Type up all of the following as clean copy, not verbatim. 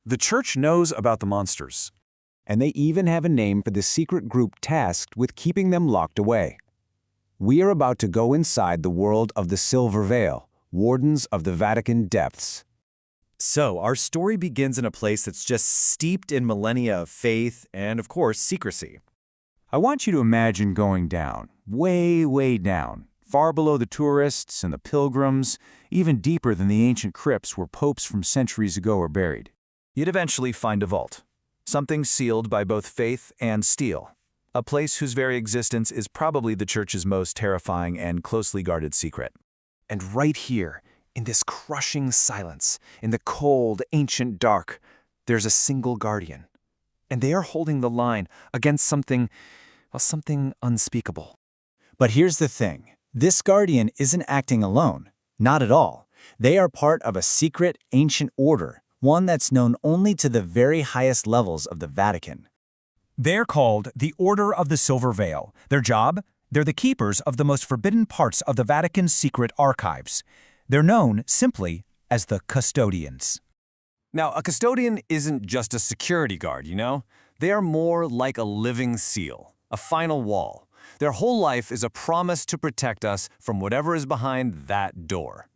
The church knows about the monsters. And they even have a name for the secret group tasked with keeping them locked away. We are about to go inside the world of the Silver Veil, wardens of the Vatican depths. So, our story begins in a place that's just steeped in millennia of faith and, of course, secrecy. I want you to imagine going down, way, way down, far below the tourists and the pilgrims, even deeper than the ancient crypts where popes from centuries ago are buried. You'd eventually find a vault, something sealed by both faith and steel, a place whose very existence is probably the church's most terrifying and closely guarded secret. And right here, in this crushing silence, in the cold, ancient dark, there's a single guardian. And they are holding the line against something unspeakable. But here's the thing. This guardian isn't acting alone. Not at all. They are part of a secret, ancient order, one that's known only to the very highest levels of the Vatican. They're called the Order of the Silver Veil. Their job? They're the keepers of the most forbidden parts of the Vatican's secret archives. They're known simply as the custodians. Now, a custodian isn't just a security guard, you know? They are more like a living seal, a final wall. Their whole life is a promise to protect us from whatever is behind that door.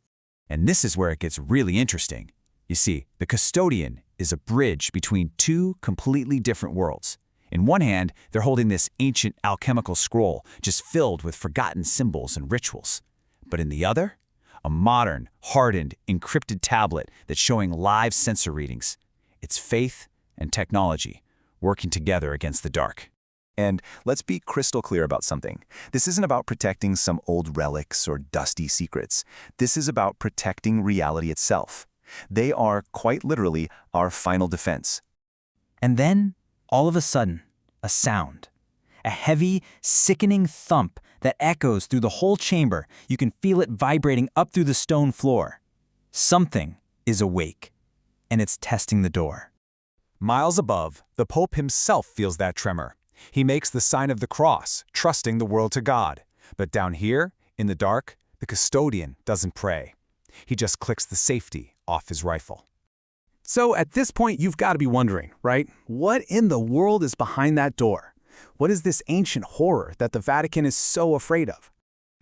And this is where it gets really interesting. You see, the custodian is a bridge between two completely different worlds. In one hand, they're holding this ancient alchemical scroll just filled with forgotten symbols and rituals. But in the other, a modern, hardened, encrypted tablet that's showing live sensor readings. It's faith and technology working together against the dark. And let's be crystal clear about something. This isn't about protecting some old relics or dusty secrets. This is about protecting reality itself. They are, quite literally, our final defense. And then, all of a sudden, a sound. A heavy, sickening thump that echoes through the whole chamber. You can feel it vibrating up through the stone floor. Something is awake, and it's testing the door. Miles above, the Pope himself feels that tremor. He makes the sign of the cross, trusting the world to God. But down here, in the dark, the custodian doesn't pray. He just clicks the safety off his rifle. So at this point, you've got to be wondering, right? What in the world is behind that door? What is this ancient horror that the Vatican is so afraid of?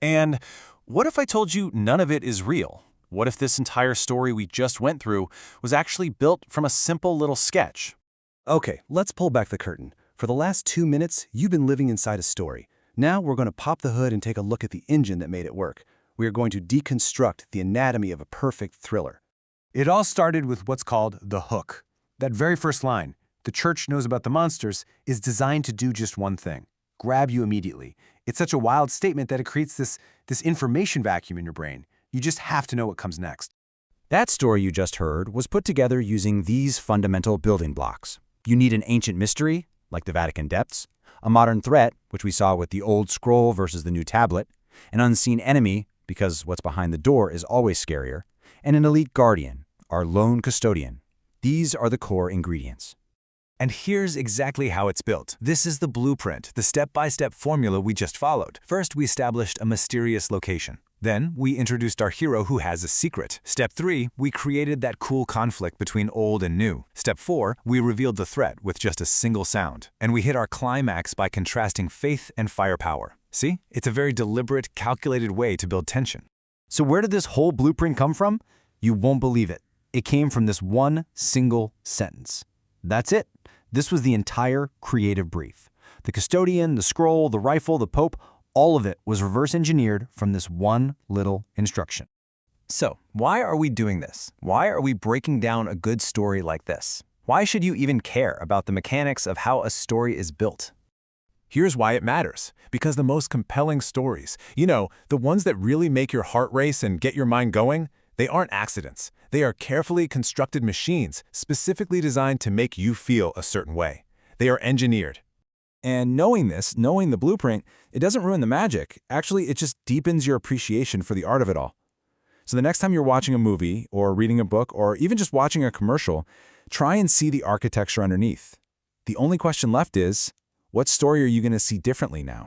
And what if I told you none of it is real? What if this entire story we just went through was actually built from a simple little sketch? Okay, let's pull back the curtain. For the last 2 minutes, you've been living inside a story. Now we're going to pop the hood and take a look at the engine that made it work. We are going to deconstruct the anatomy of a perfect thriller. It all started with what's called the hook. That very first line, "The church knows about the monsters," is designed to do just one thing: grab you immediately. It's such a wild statement that it creates this information vacuum in your brain. You just have to know what comes next. That story you just heard was put together using these fundamental building blocks. You need an ancient mystery, like the Vatican depths, a modern threat, which we saw with the old scroll versus the new tablet, an unseen enemy, because what's behind the door is always scarier, and an elite guardian, our lone custodian. These are the core ingredients. And here's exactly how it's built. This is the blueprint, the step-by-step formula we just followed. First, we established a mysterious location. Then, we introduced our hero who has a secret. Step 3, we created that cool conflict between old and new. Step 4, we revealed the threat with just a single sound. And we hit our climax by contrasting faith and firepower. See? It's a very deliberate, calculated way to build tension. So where did this whole blueprint come from? You won't believe it. It came from this one single sentence. That's it. This was the entire creative brief. The custodian, the scroll, the rifle, the Pope, all of it was reverse engineered from this one little instruction. So, why are we doing this? Why are we breaking down a good story like this? Why should you even care about the mechanics of how a story is built? Here's why it matters. Because the most compelling stories, the ones that really make your heart race and get your mind going, they aren't accidents. They are carefully constructed machines specifically designed to make you feel a certain way. They are engineered. And knowing this, knowing the blueprint, it doesn't ruin the magic. Actually, it just deepens your appreciation for the art of it all. So the next time you're watching a movie or reading a book or even just watching a commercial, try and see the architecture underneath. The only question left is, what story are you going to see differently now?